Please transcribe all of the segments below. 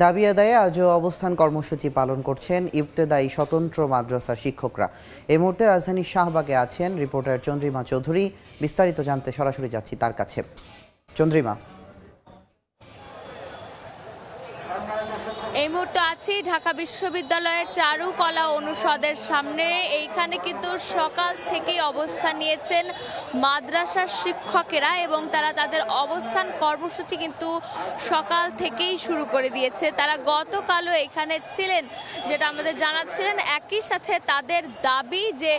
দাবি আদায়ে আজও অবস্থান কর্মসূচি পালন করছেন ইবতেদায়ী স্বতন্ত্র মাদ্রাসা শিক্ষকরা। এই মুহূর্তে রাজধানীর শাহবাগে আছেন রিপোর্টার চন্দ্রিমা চৌধুরী। বিস্তারিত জানতে সরাসরি যাচ্ছি তার কাছে। চন্দ্রিমা, এই মুহূর্তে আছি ঢাকা বিশ্ববিদ্যালয়ের চারুকলা অনুষদের সামনে। এইখানে কিন্তু সকাল থেকেই অবস্থান নিয়েছেন মাদ্রাসার শিক্ষকেরা এবং তারা তাদের অবস্থান কর্মসূচি কিন্তু সকাল থেকেই শুরু করে দিয়েছে। তারা গতকালও এখানে ছিলেন, যেটা আমাদের জানাচ্ছিলেন। একই সাথে তাদের দাবি যে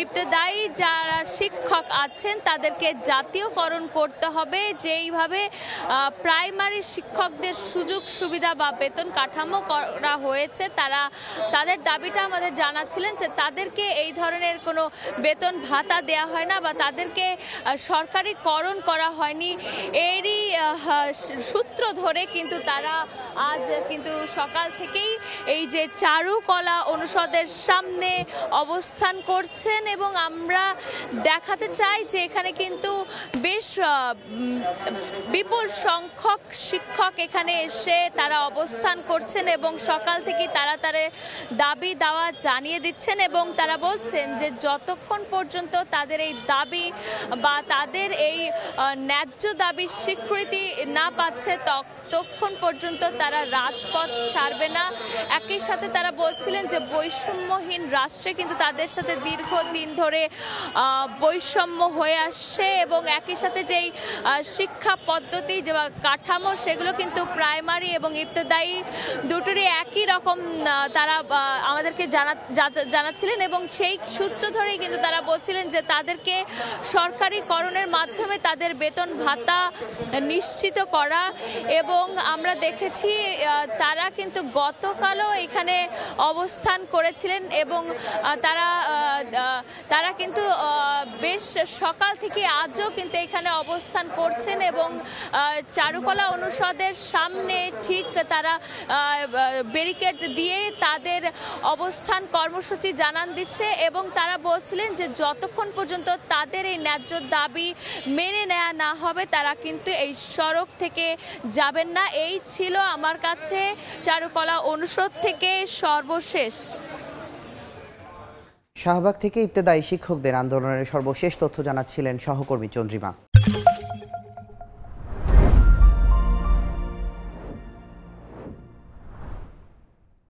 ইবতেদায়ী যারা শিক্ষক আছেন তাদেরকে জাতীয়করণ করতে হবে। যেইভাবে প্রাইমারি শিক্ষকদের সুযোগ সুবিধা বা বেতন কাঠামো করা হয়েছে, তাদের দাবিটা আমাদের জানাচ্ছিলেন যে তাদেরকে এই ধরনের কোনো বেতন ভাতা দেয়া হয় না বা তাদেরকে সরকারিকরণ করা হয়নি। এরই সূত্র ধরে কিন্তু তারা আজ কিন্তু সকাল থেকেই এই যে চারুকলা অনুষদের সামনে অবস্থান করছেন এবং আমরা দেখাতে চাই যে এখানে কিন্তু বেশ বিপুল সংখ্যক শিক্ষক এখানে এসে তারা অবস্থান করছেন এবং সকাল থেকে তারা দাবি দাওয়া জানিয়ে দিচ্ছেন এবং তারা বলছেন যে যতক্ষণ পর্যন্ত তাদের এই দাবি বা তাদের এই ন্যায্য দাবির স্বীকৃতি না পাচ্ছে ততক্ষণ পর্যন্ত তারা রাজপথ ছাড়বে না। একই সাথে তারা বলছিলেন যে বৈষম্যহীন রাষ্ট্রে কিন্তু তাদের সাথে দীর্ঘদিন ধরে বৈষম্য হয়ে আসছে এবং একই সাথে যেই শিক্ষা পদ্ধতি যে কাঠামো সেগুলো কিন্তু প্রাইমারি এবং ইবতেদায়ী দুটোরই একই রকম তারা আমাদেরকে জানাচ্ছিলেন এবং সেই সূত্র ধরেই কিন্তু তারা বলছিলেন যে তাদেরকে সরকারিকরণের মাধ্যমে তাদের বেতন ভাতা নিশ্চিত করা। এবং আমরা দেখেছি তারা কিন্তু গতকালও এখানে অবস্থান করেছিলেন এবং তারা কিন্তু বেশ সকাল থেকে আজও কিন্তু এখানে অবস্থান করছেন এবং চারুকলা অনুষদের সামনে ঠিক তারা ব্যারিকেড দিয়ে তাদের অবস্থান কর্মসূচি জানান দিচ্ছে এবং তারা বলছিলেন যে যতক্ষণ পর্যন্ত তাদের এই ন্যায্য দাবি মেনে নেওয়া না হবে তারা কিন্তু এই সড়ক থেকে যাবেন না। এই ছিল আমার কাছে চারুকলা অনুষদ থেকে সর্বশেষ। শাহবাগ থেকে ইবতেদায়ী শিক্ষকদের আন্দোলনের সর্বশেষ তথ্য জানাচ্ছিলেন সহকর্মী চন্দ্রিমা।